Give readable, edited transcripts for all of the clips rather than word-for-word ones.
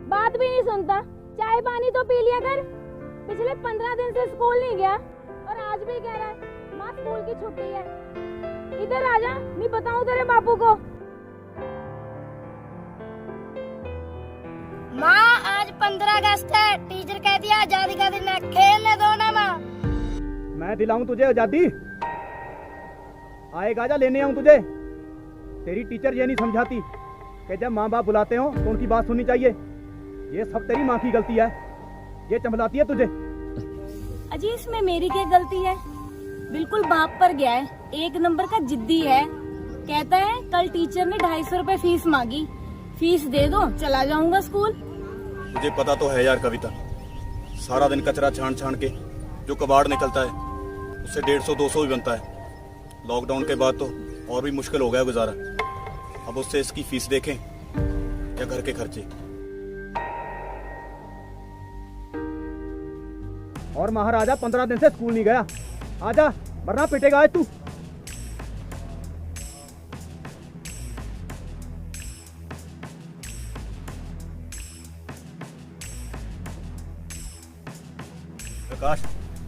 बात भी नहीं सुनता। चाय पानी तो पी लिया कर। पिछले 15 दिन से स्कूल नहीं गया और आज भी कह रहा है माँ स्कूल की छुट्टी है। इधर आजा, मैं बताऊं तेरे बापू को। माँ आज 15 अगस्त है, टीचर कह दिया आजादी का दिन है, खेलने दो ना माँ। मैं दिलाऊं तुझे आजादी? आएगा आजा, लेने आऊं तुझे। तेरी टीचर ये नहीं समझाती कि जब माँ बाप बुलाते हो तो उनकी बात सुननी चाहिए। ये सब तेरी माँ की गलती है, ये चंपलाती है तुझे। अजी इसमें मेरी क्या गलती है? बिल्कुल बाप पर गया है, एक नंबर का जिद्दी है। कहता है कल टीचर ने 250 रुपए फीस मांगी, फीस दे दो चला जाऊंगा स्कूल। मुझे पता तो है यार कविता, सारा दिन कचरा छान छान के जो कबाड़ निकलता है उससे 150-200 भी बनता है। लॉकडाउन के बाद तो और भी मुश्किल हो गया गुजारा। अब उससे इसकी फीस देखें या घर के खर्चे। और महाराजा 15 दिन से स्कूल नहीं गया, आजा वरना पिटेगा आज तू। प्रकाश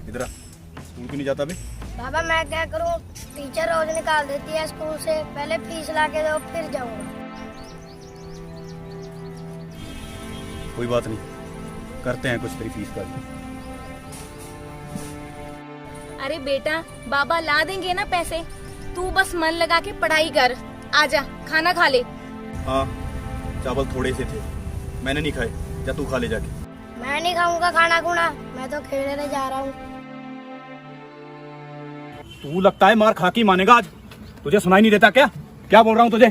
इधर आ, स्कूल क्यों नहीं जाता बे? बाबा मैं क्या करूँ, टीचर रोज निकाल देती है स्कूल से। पहले फीस ला के दो फिर जाऊंगा। कोई बात नहीं, करते हैं कुछ तेरी फीस का भी। अरे बेटा बाबा ला देंगे ना पैसे, तू बस मन लगा के पढ़ाई कर। आजा खाना खा ले। हाँ चावल थोड़े से थे, मैंने नहीं खाए, जा तू खा ले जाके। मैं नहीं खाऊंगा खाना खुना, मैं तो खेलने जा रहा हूँ। तू लगता है मार खा के मानेगा आज। तुझे सुनाई नहीं देता क्या? क्या बोल रहा हूँ तुझे?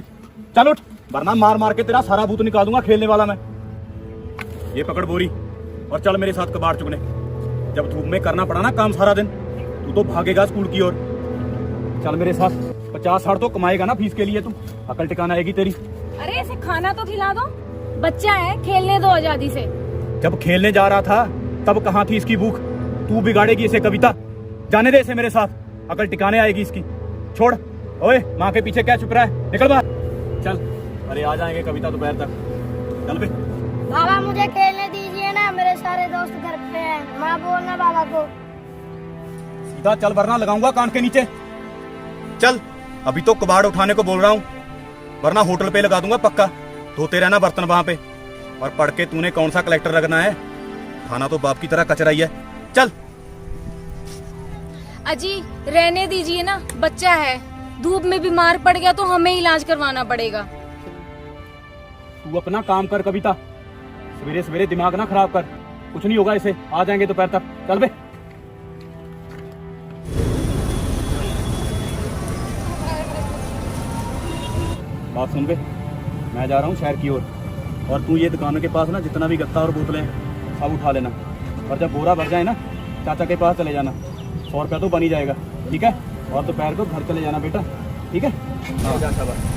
चल उठ, वरना मार मार के तेरा सारा भूत निकाल दूंगा खेलने वाला मैं। ये पकड़ बोरी और चल मेरे साथ कबाड़ चुगने। जब धूप में करना पड़ा ना काम सारा दिन, तू तो भागेगा स्कूल की ओर। चल मेरे साथ, 50-60 तो कमाएगा ना फीस के लिए तू, अकल टिकाना आएगी तेरी। अरे इसे खाना तो खिला दो, बच्चा है खेलने दो आजादी से। जब खेलने जा रहा था तब कहाँ थी इसकी भूख? तू बिगाड़ेगी इसे कविता, जाने दे इसे मेरे साथ, अकल टिकाने आएगी इसकी। छोड़, ओए माँ के पीछे क्या छुप रहा है, निकल बाहर चल। अरे आ जाएंगे कविता दोपहर तक, चल बे। बाबा मुझे खेलने दीजिए ना, मेरे सारे दोस्त घर पे हैं। माँ बोलना बाबा को। सीधा चल वरना लगाऊंगा कान के नीचे। चल अभी तो कबाड़ उठाने को बोल रहा हूँ, वरना होटल पे लगा दूंगा पक्का। धोते रहना बर्तन वहां पे। और पढ़ के तूने कौन सा कलेक्टर लगना है? खाना तो बाप की तरह कचरा ही है। चल। अजी रहने दीजिए ना, बच्चा है, धूप में बीमार पड़ गया तो हमें इलाज करवाना पड़ेगा। तू अपना काम कर कविता, सवेरे सवेरे दिमाग ना खराब कर, कुछ नहीं होगा इसे। आ जाएंगे दोपहर तक, चल बे। बात सुन बे, मैं जा रहा हूँ शहर की ओर, और तू ये दुकानों के पास ना जितना भी गत्ता और बोतलें हैं सब उठा लेना। और जब बोरा भर जाए ना चाचा के पास चले जाना, 100 रुपया तो बन ही जाएगा, ठीक है? और दोपहर को घर चले जाना बेटा, ठीक है? हाँ शाबाश।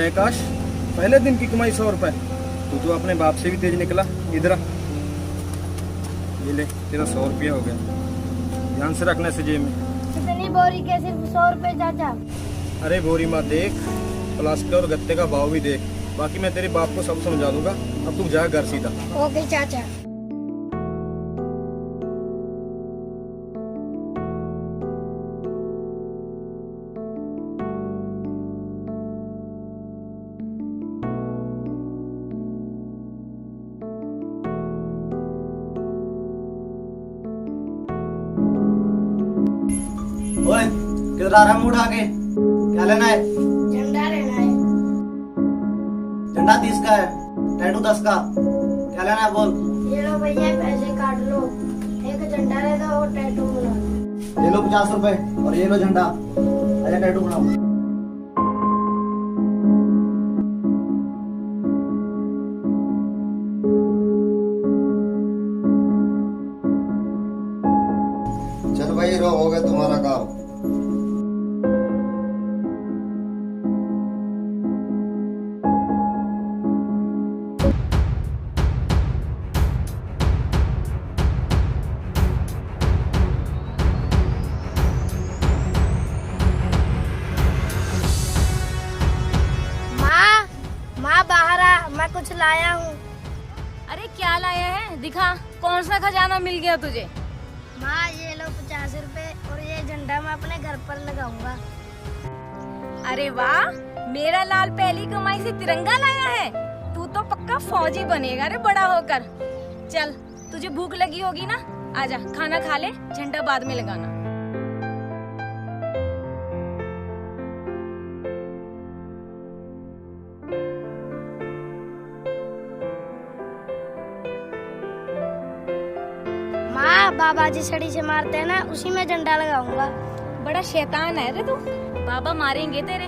है काश, पहले दिन की कमाई 100 रुपए। तू तो अपने बाप से भी तेज निकला। इधर आ, ये ले तेरा 100 रुपया हो गया। ध्यान से रखना इसे जेब में। कितनी बोरी के सिर्फ 100 रुपए चाचा? अरे बोरी मत देख, प्लास्टिक और गत्ते का भाव भी देख। बाकी मैं तेरे बाप को सब समझा दूंगा। अब तू जा घर सीधा। ओके चाचा। ओए किधर आ रहा मुंह उठा के? क्या लेना है? झंडा लेना है। झंडा 30 का है, टैटू 10 का। क्या लेना है बोल। ये लो भैया पैसे काट लो, एक झंडा ले दो और टैटू बना। ये लो 50 रुपए और ये लो झंडा। आजा टैटू बनाओ। चल भाई रो, हो गया तुम्हारा काम। माँ बाहर आ, मैं कुछ लाया हूँ। अरे क्या लाया है, दिखा। कौन सा खजाना मिल गया तुझे? माँ ये लो 50 रुपए और ये झंडा मैं अपने घर पर लगाऊंगा। अरे वाह, मेरा लाल पहली कमाई से तिरंगा लाया है। तू तो पक्का फौजी बनेगा रे बड़ा होकर। चल, तुझे भूख लगी होगी ना, आजा खाना खा ले, झंडा बाद में लगाना। माँ बाबा जी छड़ी से मारते हैं ना, उसी में झंडा लगाऊंगा। बड़ा शैतान है रे तू, बाबा मारेंगे तेरे।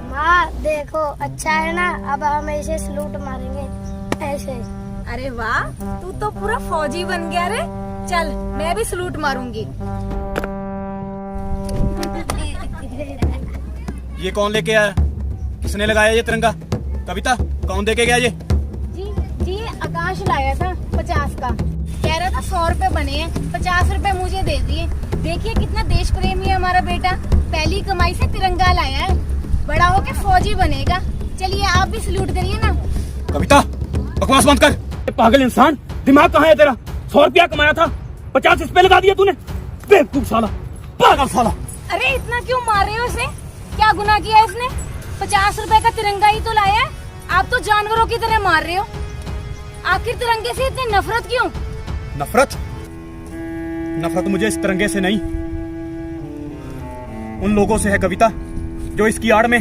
माँ देखो अच्छा है ना, अब हम ऐसे सलूट मारेंगे ऐसे। अरे वाह, तू तो पूरा फौजी बन गया रे। चल, मैं भी सलूट मारूंगी। ये कौन लेके आया? किसने लगाया ये तिरंगा? कविता, कौन देके गया ये? जी आकाश लाया था 50 का। कह रहा था 100 रुपए बने हैं, 50 रुपए मुझे दे दिए। देखिए कितना देश प्रेमी है हमारा बेटा। पहली कमाई से तिरंगा लाया है, बड़ा होके फौजी बनेगा। चलिए आप भी सल्यूट करिए ना। कविता, बकवास बंद कर। पागल इंसान, दिमाग कहाँ है तेरा? 100 रुपया कमाया था, 50 इस पे लगा दिया तूने। बेवकूफ साला, पागल साला। अरे इतना क्यों मार रहे हो इसे? क्या गुनाह किया है इसने? 50 रुपए का तिरंगा ही तो लाया है। आप तो जानवरों की तरह मार रहे हो। आखिर तिरंगे से इतनी नफरत क्यों? नफरत? नफरत मुझे इस तिरंगे से नहीं, उन लोगों से है कविता, जो इसकी आड़ में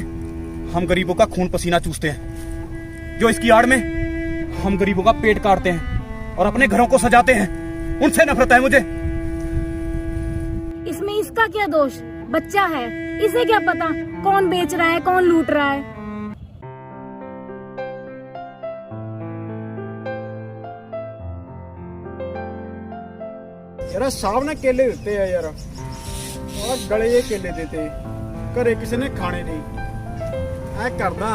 हम गरीबों का खून पसीना चूसते हैं, जो इसकी आड़ में हम गरीबों का पेट काटते हैं और अपने घरों को सजाते हैं। उनसे नफरत है मुझे। इसमें इसका क्या दोष? बच्चा है, इसे क्या पता कौन बेच रहा है, कौन लूट रहा है। यार सामने केले देते हैं यार, और गले ये केले देते घरे किसी ने खाने नहीं। ऐ करदा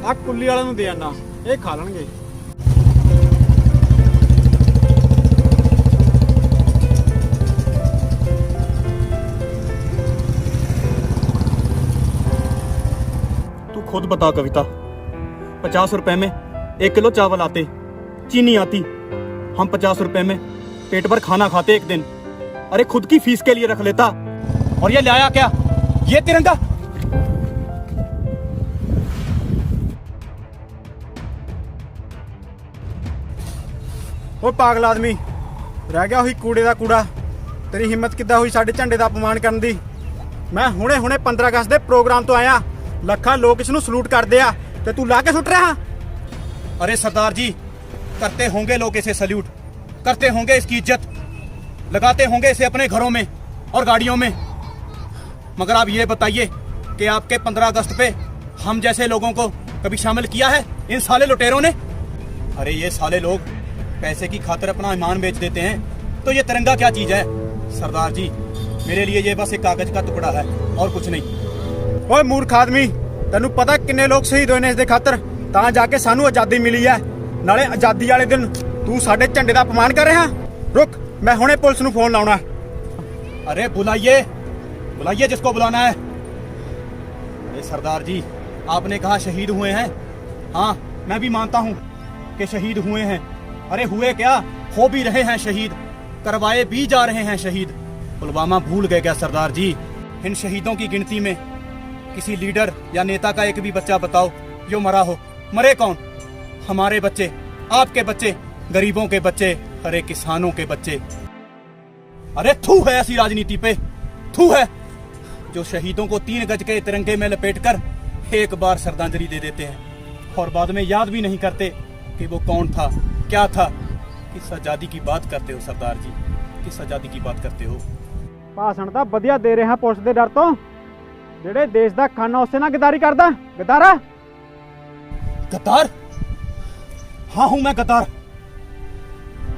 आ कुल्ली वाले ਨੂੰ ਦੇ ਆਣਾ, ਇਹ ਖਾ ਲੈਣਗੇ। तू खुद बता कविता, 50 रुपए में 1 किलो चावल आते, चीनी आती, हम 50 रुपए में पेट भर खाना खाते एक दिन। अरे खुद की फीस के लिए रख लेता, और ये लाया क्या? ये तिरंगा। ਉਹ ਪਾਗਲ ਆਦਮੀ, ਰਹਿ ਗਿਆ ਉਹੀ ਕੂੜੇ ਦਾ ਕੂੜਾ। ਤੇਰੀ ਹਿੰਮਤ ਕਿੱਦਾਂ ਹੋਈ ਸਾਡੇ ਝੰਡੇ ਦਾ ਅਪਮਾਨ ਕਰਨ ਦੀ? ਮੈਂ ਹੁਣੇ 15 ਅਗਸਤ ਦੇ ਪ੍ਰੋਗਰਾਮ ਤੋਂ ਆਇਆ, ਲੱਖਾਂ ਲੋਕ ਇਸ ਨੂੰ ਸਲੂਟ ਕਰਦੇ ਆ ਤੇ ਤੂੰ ਲਾ ਕੇ ਸੁੱਟ ਰਿਹਾ। अरे सरदार जी, करते होंगे लोग इसे सल्यूट, करते होंगे इसकी इज्जत, लगाते होंगे इसे अपने घरों में और गाड़ियों में, मगर आप ये बताइए कि आपके 15 अगस्त पे हम जैसे लोगों को कभी शामिल किया है इन साले लुटेरों ने? अरे ये साले लोग पैसे की खातिर अपना ईमान बेच देते हैं, तो ये तिरंगा क्या चीज है? सरदार जी, मेरे लिए ये बस एक कागज का टुकड़ा है और कुछ नहीं। ਓਏ ਮੂਰਖ ਆਦਮੀ, ਤੈਨੂੰ ਪਤਾ ਕਿੰਨੇ ਲੋਕ ਸ਼ਹੀਦ ਹੋਏ ਨੇ ਇਸ ਦੇ ਖਾਤਰ, ਤਾਂ ਜਾ ਕੇ ਸਾਨੂੰ ਆਜ਼ਾਦੀ ਮਿਲੀ ਹੈ। ਨਾਲੇ ਆਜ਼ਾਦੀ ਵਾਲੇ ਦਿਨ ਤੂੰ ਸਾਡੇ ਝੰਡੇ ਦਾ ਅਪਮਾਨ ਕਰ ਰਿਹਾ। रुक, मैं हुणे पुलिस नूं फोन लाउणा। अरे बुलाइए बुलाइए जिसको बुलाना है। अरे सरदार जी, आपने कहा शहीद हुए हैं। हाँ, मैं भी मानता हूँ कि शहीद हुए हैं। अरे हुए क्या, हो भी रहे हैं शहीद, करवाए भी जा रहे हैं शहीद। पुलवामा भूल गए क्या सरदार जी? इन शहीदों की गिनती में किसी लीडर या नेता का एक भी बच्चा बताओ जो मरा हो। मरे कौन? हमारे बच्चे, आपके बच्चे, गरीबों के बच्चे, अरे किसानों के बच्चे। अरे थू है ऐसी राजनीति पे, थू है जो शहीदों को 3 गज के तिरंगे में लपेटकर एक बार श्रद्धांजलि दे देते हैं और बाद में याद भी नहीं करते कि वो कौन था, क्या था। किस आजादी की बात करते हो सरदार जी, किस आजादी की बात करते हो? ਭਾਸ਼ਣ ਤਾਂ ਵਧੀਆ ਦੇ ਰਿਹਾ ਪੁਲਿਸ ਦੇ ਡਰ ਤੋਂ, ਜਿਹੜੇ ਦੇਸ਼ ਦਾ ਖਾਨਾ ਉਸੇ ਨਾਲ ਗਦਾਰੀ ਕਰਦਾ। ਗਦਾਰਾ। गद्दार? हाँ हूं मैं गद्दार।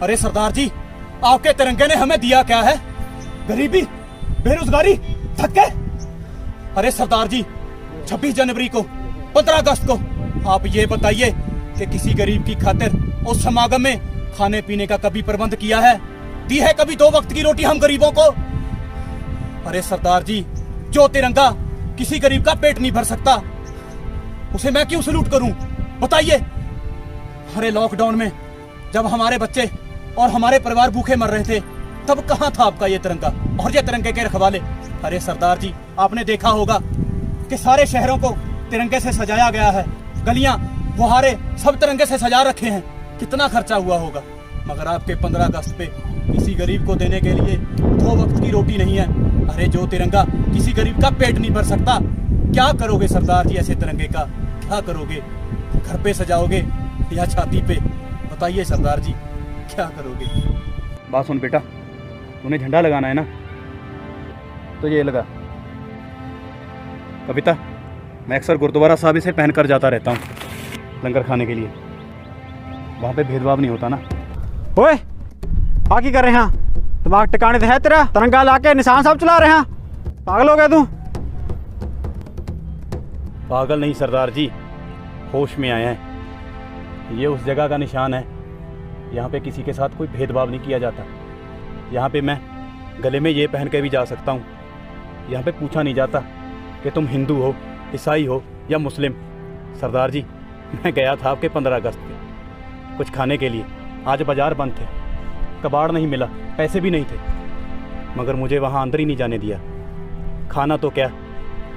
अरे सरदार जी, आपके तिरंगे ने हमें दिया क्या है? गरीबी, बेरोजगारी, धक्के। अरे सरदार जी, 26 जनवरी को, 15 अगस्त को आप ये बताइए कि किसी गरीब की खातिर उस समागम में खाने पीने का कभी प्रबंध किया है? दी है कभी 2 वक्त की रोटी हम गरीबों को? अरे सरदार जी, जो तिरंगा किसी गरीब का पेट नहीं भर सकता, उसे मैं क्यों सलूट करूं? बताइए। अरे लॉकडाउन में जब हमारे बच्चे और हमारे परिवार भूखे मर रहे थे, तब कहां था आपका ये तिरंगा और ये तिरंगे के रखवाले? अरे सरदार जी, आपने देखा होगा कि सारे शहरों को तिरंगे से सजाया गया है, गलियां, फुहारे सब तिरंगे से सजा रखे हैं। कितना खर्चा हुआ होगा, मगर आपके 15 अगस्त पे किसी गरीब को देने के लिए 2 वक्त की रोटी नहीं है। अरे जो तिरंगा किसी गरीब का पेट नहीं भर सकता, क्या करोगे सरदार जी ऐसे तिरंगे का? क्या करोगे? घर पे सजाओगे या छाती पे? बताइए सरदार जी, क्या करोगे? बात सुन बेटा, उन्हें झंडा लगाना है ना, तो ये लगा। कविता, मैं अक्सर गुरुद्वारा साहब इसे पहन कर जाता रहता हूँ लंगर खाने के लिए। वहाँ पे भेदभाव नहीं होता ना। ओए, आ की कर रहे हैं? दिमाग टिकाने से है तेरा? तिरंगा लाके निशान साहब चला रहे हैं? पागल हो गया तू? पागल नहीं सरदार जी, होश में आए हैं। ये उस जगह का निशान है, यहाँ पे किसी के साथ कोई भेदभाव नहीं किया जाता। यहाँ पे मैं गले में ये पहन के भी जा सकता हूँ। यहाँ पे पूछा नहीं जाता कि तुम हिंदू हो, ईसाई हो या मुस्लिम। सरदार जी, मैं गया था आपके 15 अगस्त पे कुछ खाने के लिए। आज बाजार बंद थे, कबाड़ नहीं मिला, पैसे भी नहीं थे, मगर मुझे वहाँ अंदर ही नहीं जाने दिया। खाना तो क्या,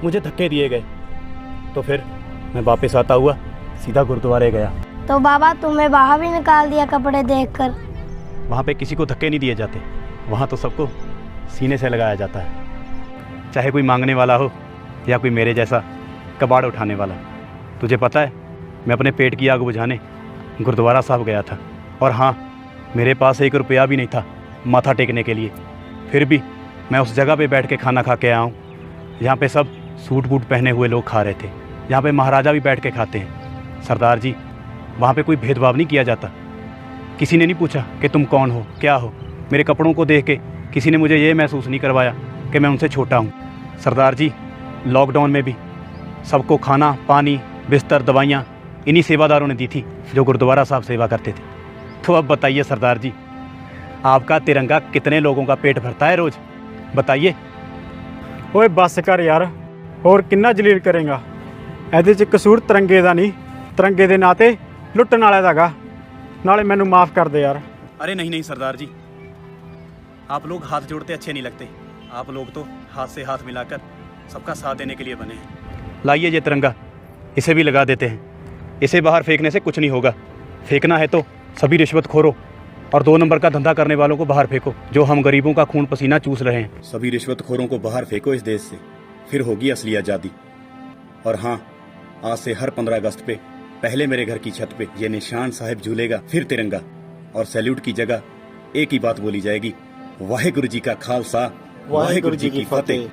मुझे धक्के दिए गए। तो फिर मैं वापस आता हुआ सीधा गुरुद्वारे गया। तो बाबा तुम्हें बाहर भी निकाल दिया कपड़े देखकर? वहाँ पे किसी को धक्के नहीं दिए जाते, वहाँ तो सबको सीने से लगाया जाता है, चाहे कोई मांगने वाला हो या कोई मेरे जैसा कबाड़ उठाने वाला। तुझे पता है, मैं अपने पेट की आग बुझाने गुरुद्वारा साहब गया था, और हाँ, मेरे पास 1 रुपया भी नहीं था माथा टेकने के लिए। फिर भी मैं उस जगह पे बैठ के खाना खा के आया हूँ। यहाँ पे सब सूट बूट पहने हुए लोग खा रहे थे, यहाँ पे महाराजा भी बैठ के खाते हैं। सरदार जी, वहाँ पे कोई भेदभाव नहीं किया जाता। किसी ने नहीं पूछा कि तुम कौन हो, क्या हो। मेरे कपड़ों को देख के किसी ने मुझे ये महसूस नहीं करवाया कि मैं उनसे छोटा हूँ। सरदार जी, लॉकडाउन में भी सबको खाना, पानी, बिस्तर, दवाइयाँ इन्हीं सेवादारों ने दी थी जो गुरुद्वारा साहब सेवा करते थे। तो अब बताइए सरदार जी, आपका तिरंगा कितने लोगों का पेट भरता है रोज़? बताइए। ओए बस कर यार, और किन्ना जलील करेगा? ਇਹਦੇ 'ਚ ਕਸੂਰ ਤਿਰੰਗੇ ਦਾ ਨਹੀਂ, ਤਿਰੰਗੇ ਦੇ ਨਾਂ ਤੇ ਲੁੱਟਣ ਵਾਲੇ ਦਾ ਗਾ। ਨਾਲੇ ਮੈਨੂੰ ਮਾਫ कर दे यार। अरे नहीं नहीं सरदार जी, आप लोग हाथ जोड़ते अच्छे नहीं लगते। आप लोग तो हाथ से हाथ मिलाकर सबका साथ देने के लिए बने हैं। लाइए ये तिरंगा, इसे भी लगा देते हैं। इसे बाहर फेंकने से कुछ नहीं होगा। फेंकना है तो सभी रिश्वतखोरों और 2 नंबर का धंधा करने वालों को बाहर फेंको, जो हम गरीबों का खून पसीना चूस रहे हैं। सभी रिश्वतखोरों को बाहर फेंको इस देश से, फिर होगी असली आज़ादी। और हाँ, आज से हर 15 अगस्त पे पहले मेरे घर की छत पे ये निशान साहिब झूलेगा, फिर तिरंगा, और सैल्यूट की जगह एक ही बात बोली जाएगी, वाहेगुरु जी का खालसा, वाहेगुरु जी की फतेह।